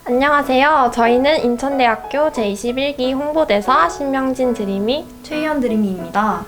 안녕하세요. 저희는 인천대학교 제21기 홍보대사 신명진 드림이 최희연 드림이입니다.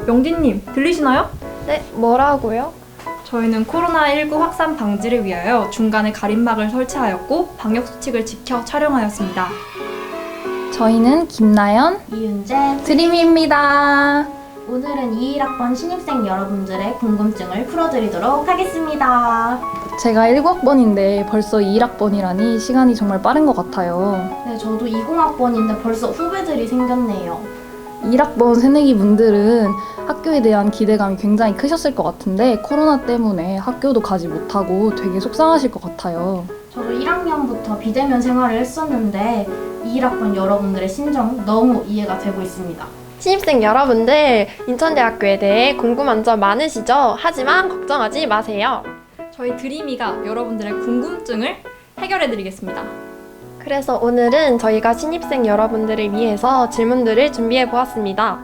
명진님, 들리시나요? 네, 뭐라고요? 저희는 코로나19 확산 방지를 위하여 중간에 가림막을 설치하였고 방역수칙을 지켜 촬영하였습니다. 저희는 김나연, 이윤재 드림입니다. 오늘은 21학번 신입생 여러분들의 궁금증을 풀어드리도록 하겠습니다. 제가 19학번인데 벌써 21학번이라니 시간이 정말 빠른 것 같아요. 네, 저도 20학번인데 벌써 후배들이 생겼네요. 21학번 새내기 분들은 학교에 대한 기대감이 굉장히 크셨을 것 같은데 코로나 때문에 학교도 가지 못하고 되게 속상하실 것 같아요. 저도 1학년부터 비대면 생활을 했었는데 21학번 여러분들의 심정 너무 이해가 되고 있습니다. 신입생 여러분들, 인천대학교에 대해 궁금한 점 많으시죠? 하지만 걱정하지 마세요. 저희 드림이가 여러분들의 궁금증을 해결해드리겠습니다. 그래서 오늘은 저희가 신입생 여러분들을 위해서 질문들을 준비해 보았습니다.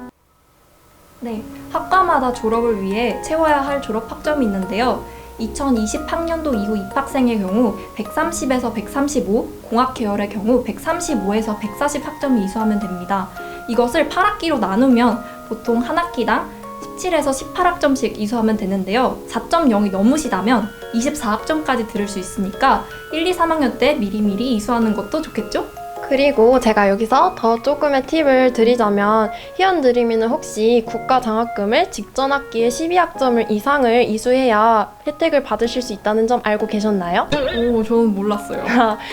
네, 학과마다 졸업을 위해 채워야 할 졸업 학점이 있는데요. 2020학년도 이후 입학생의 경우 130에서 135, 공학 계열의 경우 135에서 140 학점을 이수하면 됩니다. 이것을 8학기로 나누면 보통 한 학기당 17에서 18학점씩 이수하면 되는데요. 4.0이 넘으시다면 24학점까지 들을 수 있으니까 1, 2, 3학년 때 미리미리 이수하는 것도 좋겠죠? 그리고 제가 여기서 더 조금의 팁을 드리자면 희연 드림이는 혹시 국가장학금을 직전 학기에 12학점을 이상을 이수해야 혜택을 받으실 수 있다는 점 알고 계셨나요? 오, 저는 몰랐어요.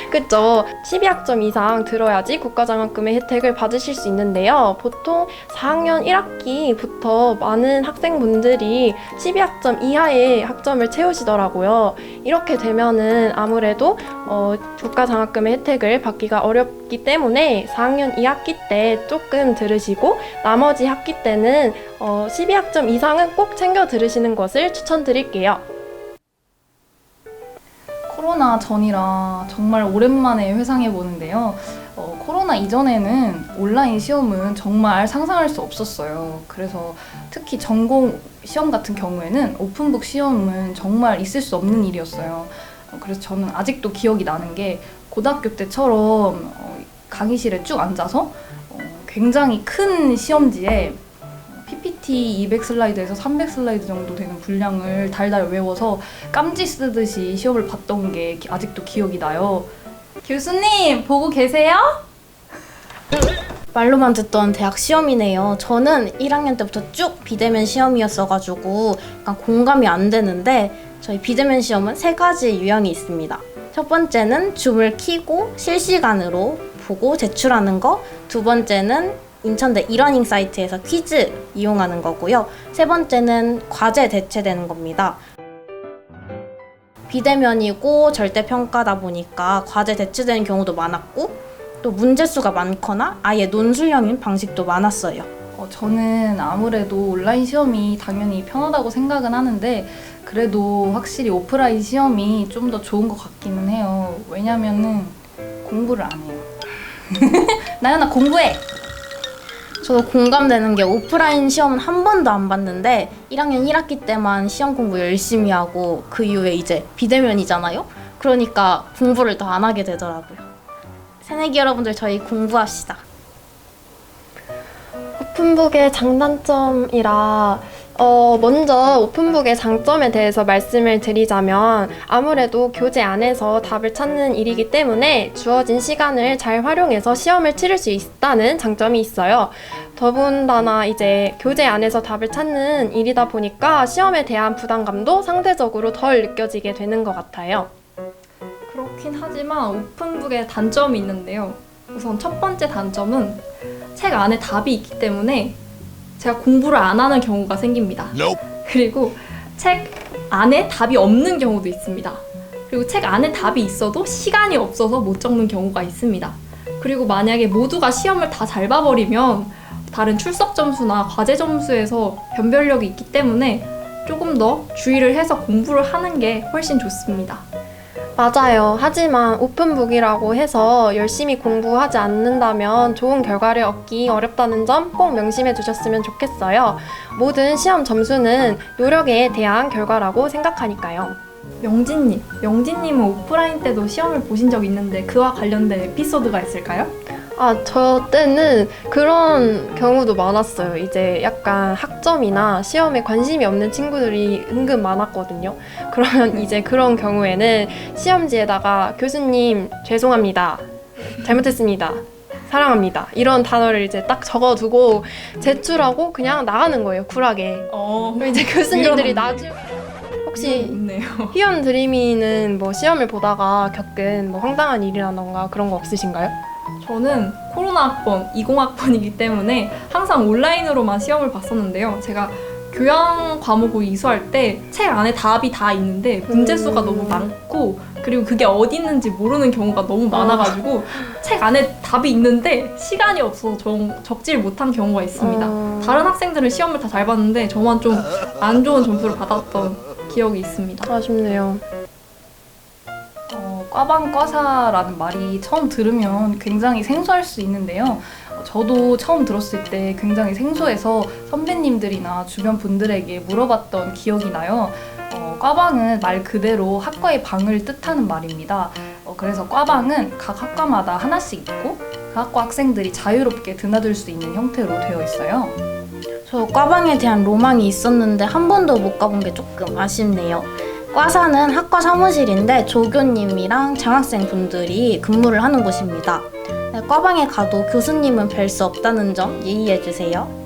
그쵸. 12학점 이상 들어야지 국가장학금의 혜택을 받으실 수 있는데요. 보통 4학년 1학기부터 많은 학생분들이 12학점 이하의 학점을 채우시더라고요. 이렇게 되면은 아무래도 국가장학금의 혜택을 받기가 어렵기 때문에 4학년 2학기 때 조금 들으시고 나머지 학기 때는 12학점 이상은 꼭 챙겨 들으시는 것을 추천드릴게요. 코로나 전이라 정말 오랜만에 회상해 보는데요. 코로나 이전에는 온라인 시험은 정말 상상할 수 없었어요. 그래서 특히 전공 시험 같은 경우에는 오픈북 시험은 정말 있을 수 없는 일이었어요. 그래서 저는 아직도 기억이 나는 게 고등학교 때처럼 강의실에 쭉 앉아서 굉장히 큰 시험지에 PPT 200슬라이드에서 300슬라이드 정도 되는 분량을 달달 외워서 깜지 쓰듯이 시험을 봤던 게 아직도 기억이 나요. 교수님, 보고 계세요? 말로만 듣던 대학 시험이네요. 저는 1학년 때부터 쭉 비대면 시험이었어가지고 약간 공감이 안 되는데 저희 비대면 시험은 3가지 유형이 있습니다. 첫 번째는 줌을 켜고 실시간으로 보고 제출하는 거, 두 번째는 인천대 이러닝 사이트에서 퀴즈 이용하는 거고요. 세 번째는 과제 대체되는 겁니다. 비대면이고 절대평가다 보니까 과제 대체되는 경우도 많았고 또 문제수가 많거나 아예 논술형인 방식도 많았어요. 저는 아무래도 온라인 시험이 당연히 편하다고 생각은 하는데 그래도 확실히 오프라인 시험이 좀 더 좋은 것 같기는 해요. 왜냐면은 공부를 안 해요. 나연아, 공부해! 저도 공감되는 게 오프라인 시험은 한 번도 안 봤는데 1학년 1학기 때만 시험 공부 열심히 하고 그 이후에 이제 비대면이잖아요? 그러니까 공부를 더 안 하게 되더라고요. 새내기 여러분들 저희 공부합시다. 오픈북의 장단점이라 먼저 오픈북의 장점에 대해서 말씀을 드리자면 아무래도 교재 안에서 답을 찾는 일이기 때문에 주어진 시간을 잘 활용해서 시험을 치를 수 있다는 장점이 있어요. 더군다나 이제 교재 안에서 답을 찾는 일이다 보니까 시험에 대한 부담감도 상대적으로 덜 느껴지게 되는 것 같아요. 그렇긴 하지만 오픈북에 단점이 있는데요. 우선 첫 번째 단점은 책 안에 답이 있기 때문에 제가 공부를 안 하는 경우가 생깁니다. 그리고 책 안에 답이 없는 경우도 있습니다. 그리고 책 안에 답이 있어도 시간이 없어서 못 적는 경우가 있습니다. 그리고 만약에 모두가 시험을 다 잘 봐버리면 다른 출석 점수나 과제 점수에서 변별력이 있기 때문에 조금 더 주의를 해서 공부를 하는 게 훨씬 좋습니다. 맞아요. 하지만 오픈북이라고 해서 열심히 공부하지 않는다면 좋은 결과를 얻기 어렵다는 점 꼭 명심해 두셨으면 좋겠어요. 모든 시험 점수는 노력에 대한 결과라고 생각하니까요. 영진님은 오프라인 때도 시험을 보신 적 있는데 그와 관련된 에피소드가 있을까요? 저 때는 그런 경우도 많았어요. 이제 약간 학점이나 시험에 관심이 없는 친구들이 은근 많았거든요. 그러면 이제 그런 경우에는 시험지에다가 교수님, 죄송합니다. 잘못했습니다. 사랑합니다. 이런 단어를 이제 딱 적어두고 제출하고 그냥 나가는 거예요. 쿨하게. 그럼 이제 교수님들이 나중에 혹시 있네요. 희연 드림이는 뭐 시험을 보다가 겪은 뭐 황당한 일이라던가 그런 거 없으신가요? 저는 코로나 학번 20학번이기 때문에 항상 온라인으로만 시험을 봤었는데요. 제가 교양 과목을 이수할 때 책 안에 답이 다 있는데 문제 수가 너무 많고 그리고 그게 어디 있는지 모르는 경우가 너무 많아가지고 책 안에 답이 있는데 시간이 없어서 적질 못한 경우가 있습니다. 다른 학생들은 시험을 다 잘 봤는데 저만 좀 안 좋은 점수를 받았던 기억이 있습니다. 아쉽네요. 과방 과사라는 말이 처음 들으면 굉장히 생소할 수 있는데요. 저도 처음 들었을 때 굉장히 생소해서 선배님들이나 주변 분들에게 물어봤던 기억이 나요. 과방은 말 그대로 학과의 방을 뜻하는 말입니다. 그래서 과방은 각 학과마다 하나씩 있고 그 학과 학생들이 자유롭게 드나들 수 있는 형태로 되어 있어요. 저 과방에 대한 로망이 있었는데 한 번도 못 가본 게 조금 아쉽네요. 과사는 학과 사무실인데 조교님이랑 장학생 분들이 근무를 하는 곳입니다. 과방에 가도 교수님은 뵐 수 없다는 점 이해해주세요.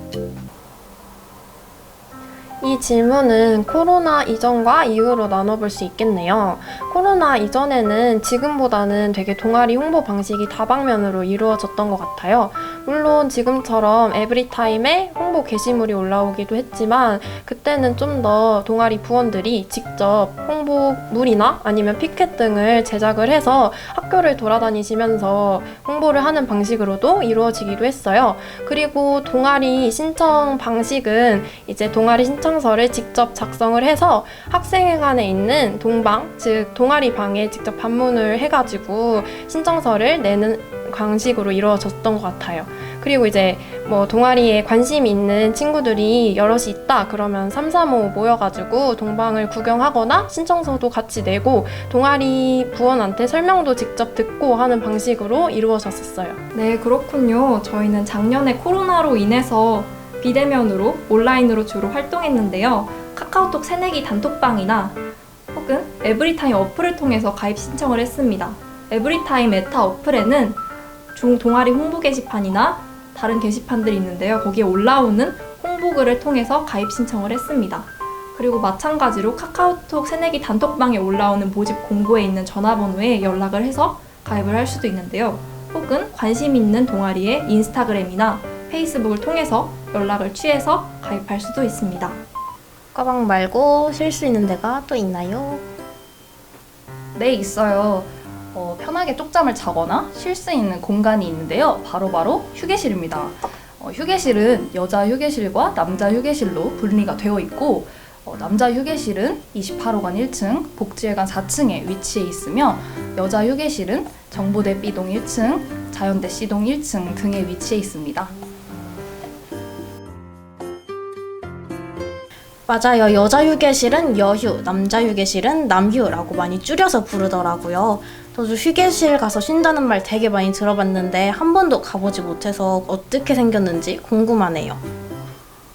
이 질문은 코로나 이전과 이후로 나눠볼 수 있겠네요. 코로나 이전에는 지금보다는 되게 동아리 홍보 방식이 다방면으로 이루어졌던 것 같아요. 물론 지금처럼 에브리타임에 홍보 게시물이 올라오기도 했지만 그때는 좀 더 동아리 부원들이 직접 홍보물이나 아니면 피켓 등을 제작을 해서 학교를 돌아다니시면서 홍보를 하는 방식으로도 이루어지기도 했어요. 그리고 동아리 신청 방식은 이제 동아리 신청서를 직접 작성을 해서 학생회관에 있는 동방, 즉 동아리 방에 직접 방문을 해가지고 신청서를 내는 방식으로 이루어졌던 것 같아요. 그리고 이제 뭐 동아리에 관심이 있는 친구들이 여럿이 있다 그러면 3, 3, 5 모여가지고 동방을 구경하거나 신청서도 같이 내고 동아리 부원한테 설명도 직접 듣고 하는 방식으로 이루어졌었어요. 네, 그렇군요. 저희는 작년에 코로나로 인해서 비대면으로 온라인으로 주로 활동했는데요. 카카오톡 새내기 단톡방이나 혹은 에브리타임 어플을 통해서 가입 신청을 했습니다. 에브리타임 에타 어플에는 동아리 홍보 게시판이나 다른 게시판들이 있는데요. 거기에 올라오는 홍보글을 통해서 가입 신청을 했습니다. 그리고 마찬가지로 카카오톡 새내기 단톡방에 올라오는 모집 공고에 있는 전화번호에 연락을 해서 가입을 할 수도 있는데요. 혹은 관심 있는 동아리의 인스타그램이나 페이스북을 통해서 연락을 취해서 가입할 수도 있습니다. 과방 말고 쉴 수 있는 데가 또 있나요? 네, 있어요. 편하게 쪽잠을 자거나 쉴 수 있는 공간이 있는데요. 바로 휴게실입니다. 휴게실은 여자 휴게실과 남자 휴게실로 분리가 되어 있고 남자 휴게실은 28호관 1층, 복지회관 4층에 위치해 있으며 여자 휴게실은 정보대 B동 1층, 자연대 C동 1층 등에 위치해 있습니다. 맞아요. 여자 휴게실은 여휴, 남자 휴게실은 남휴라고 많이 줄여서 부르더라고요. 저도 휴게실 가서 쉰다는 말 되게 많이 들어봤는데 한 번도 가보지 못해서 어떻게 생겼는지 궁금하네요.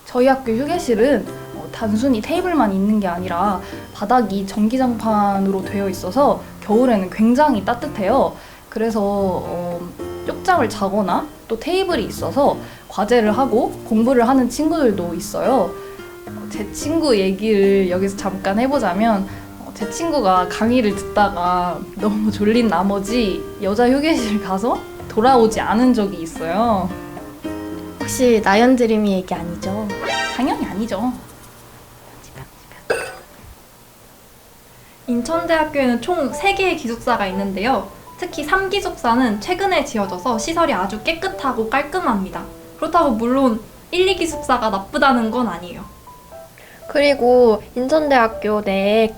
저희 학교 휴게실은 단순히 테이블만 있는 게 아니라 바닥이 전기장판으로 되어 있어서 겨울에는 굉장히 따뜻해요. 그래서 쪽잠을 자거나 또 테이블이 있어서 과제를 하고 공부를 하는 친구들도 있어요. 제 친구 얘기를 여기서 잠깐 해보자면 제 친구가 강의를 듣다가 너무 졸린 나머지 여자 휴게실 가서 돌아오지 않은 적이 있어요. 혹시 나연드림이 얘기 아니죠? 당연히 아니죠. 인천대학교에는 총 3개의 기숙사가 있는데요. 특히 3기숙사는 최근에 지어져서 시설이 아주 깨끗하고 깔끔합니다. 그렇다고 물론 1, 2기숙사가 나쁘다는 건 아니에요. 그리고 인천대학교 내에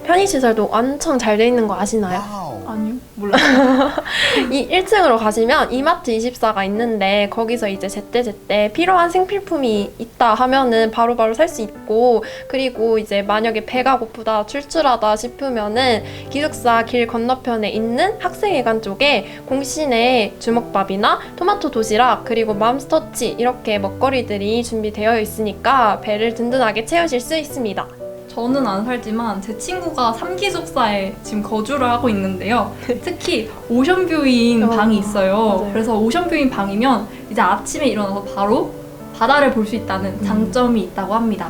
편의시설도 엄청 잘 돼 있는 거 아시나요? 아니요, 몰라요. 이 1층으로 가시면 이마트24가 있는데 거기서 이제 제때제때 필요한 생필품이 있다 하면은 바로바로 살 수 있고, 그리고 이제 만약에 배가 고프다 출출하다 싶으면은 기숙사 길 건너편에 있는 학생회관 쪽에 공신의 주먹밥이나 토마토 도시락 그리고 맘스터치 이렇게 먹거리들이 준비되어 있으니까 배를 든든하게 채우실 수 있습니다. 저는 안 살지만 제 친구가 3기숙사에 지금 거주를 하고 있는데요. 특히 오션뷰인 방이 있어요. 맞아요. 그래서 오션뷰인 방이면 이제 아침에 일어나서 바로 바다를 볼 수 있다는 장점이 있다고 합니다.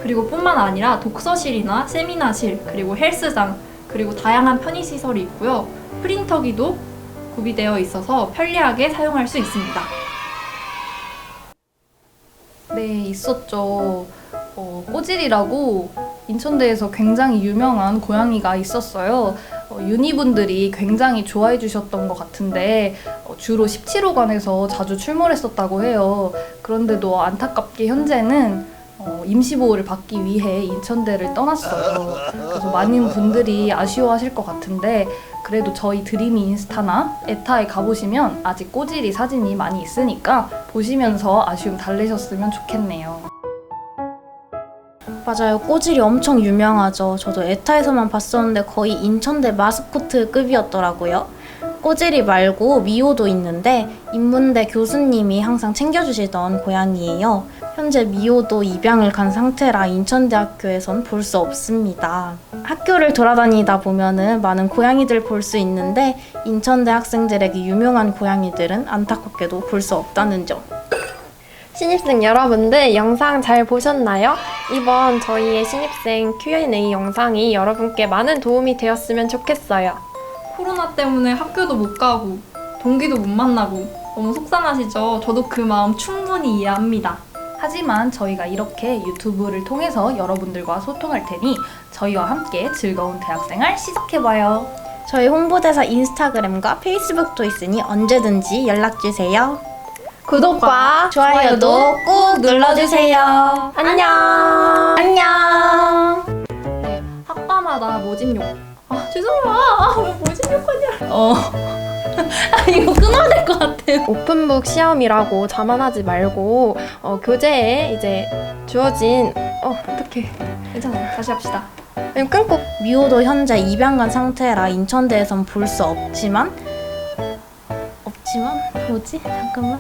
그리고 뿐만 아니라 독서실이나 세미나실, 그리고 헬스장, 그리고 다양한 편의시설이 있고요. 프린터기도 구비되어 있어서 편리하게 사용할 수 있습니다. 네, 있었죠. 꼬질이라고 인천대에서 굉장히 유명한 고양이가 있었어요. 유니분들이 굉장히 좋아해 주셨던 것 같은데 주로 17호관에서 자주 출몰했었다고 해요. 그런데도 안타깝게 현재는 임시보호를 받기 위해 인천대를 떠났어요. 그래서 많은 분들이 아쉬워하실 것 같은데 그래도 저희 드림이 인스타나 에타에 가보시면 아직 꼬질이 사진이 많이 있으니까 보시면서 아쉬움 달래셨으면 좋겠네요. 맞아요. 꼬질이 엄청 유명하죠. 저도 에타에서만 봤었는데 거의 인천대 마스코트급이었더라고요. 꼬질이 말고 미호도 있는데 인문대 교수님이 항상 챙겨주시던 고양이에요. 현재 미호도 입양을 간 상태라 인천대학교에선 볼 수 없습니다. 학교를 돌아다니다 보면은 많은 고양이들 볼 수 있는데 인천대 학생들에게 유명한 고양이들은 안타깝게도 볼 수 없다는 점. 신입생 여러분들 영상 잘 보셨나요? 이번 저희의 신입생 Q&A 영상이 여러분께 많은 도움이 되었으면 좋겠어요. 코로나 때문에 학교도 못 가고 동기도 못 만나고 너무 속상하시죠? 저도 그 마음 충분히 이해합니다. 하지만 저희가 이렇게 유튜브를 통해서 여러분들과 소통할 테니 저희와 함께 즐거운 대학생활 시작해봐요. 저희 홍보대사 인스타그램과 페이스북도 있으니 언제든지 연락주세요. 구독과 좋아요도 꾹 눌러주세요. 안녕! 안녕! 학과마다 모집용. 죄송해요. 왜 모집용하냐. 이거 끊어야 될 것 같아요. 오픈북 시험이라고 자만하지 말고 교재에 이제 주어진 어떡해. 괜찮아요. 다시 합시다. 그냥 끊고 미호도 현재 입양간 상태라 인천대에선 볼 수 없지만 뭐지? 잠깐만.